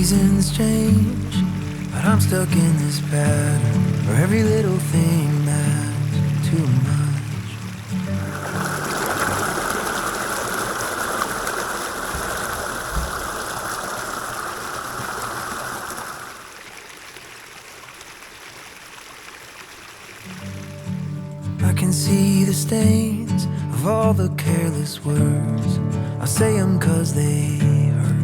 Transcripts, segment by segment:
Seasons change, but I'm stuck in this pattern where every little thing matters too much. I can see the stains of all the careless words. I say them 'cause they hurt.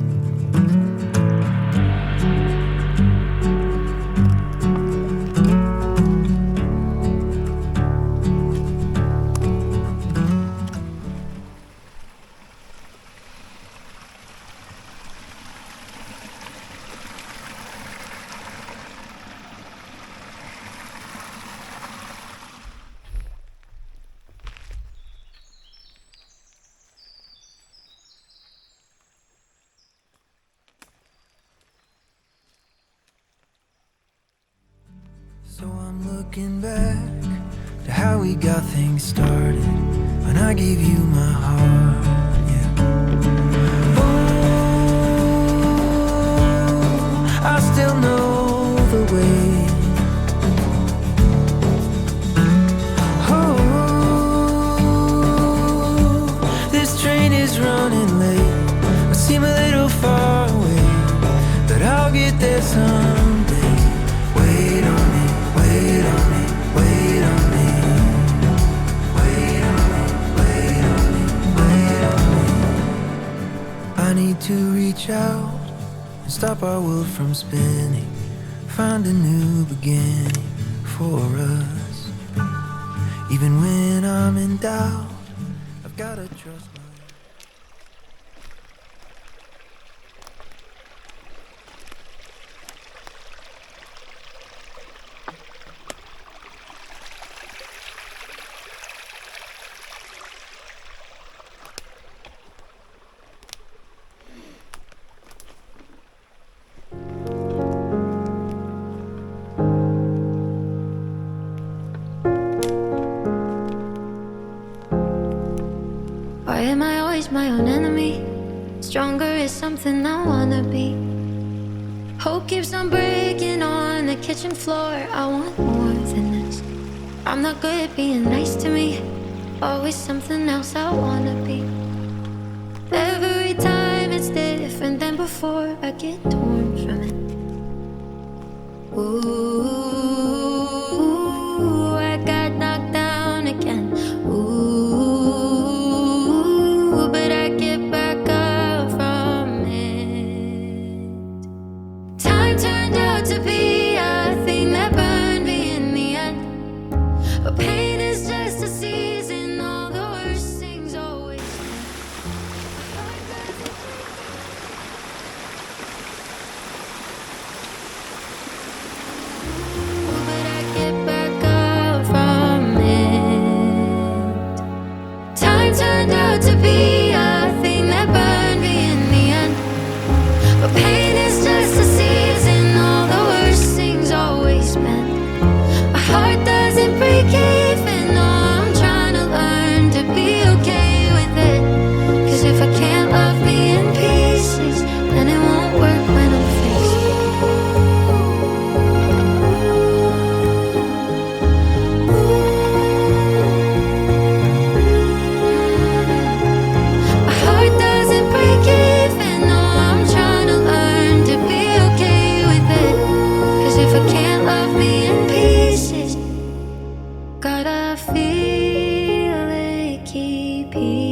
So I'm looking back to how we got things started when I gave you my heart, yeah. Oh, I still know the way. Oh, this train is running late. I seem a little far away, but I'll get there someday. Wait on me. Wait on me, wait on me. Wait on me, wait on me, wait on me. I need to reach out and stop our world from spinning. Find a new beginning for us. Even when I'm in doubt, I've gotta trust my... Why am I always my own enemy? Stronger is something I wanna be. Hope keeps on breaking on the kitchen floor. I want more than this. I'm not good at being nice to me. Always something else I wanna be. Every time it's different than before. I get torn from it. Ooh, I got knocked down again. But I get back up from it. Time turned out to be a thing that burned me in the end. But pain is just a season, all the worst things always but I get back up from it. Time turned out to be pain is just a season, all the worst things always meant. My heart doesn't break even, no, I'm trying to learn to be okay with it. 'Cause if I can't love me in pieces, then it won't work when I'm faced. My heart doesn't break even, no, I'm trying to learn to be okay with it. 'Cause if I can't love me in pieces, gotta feel it keep healing.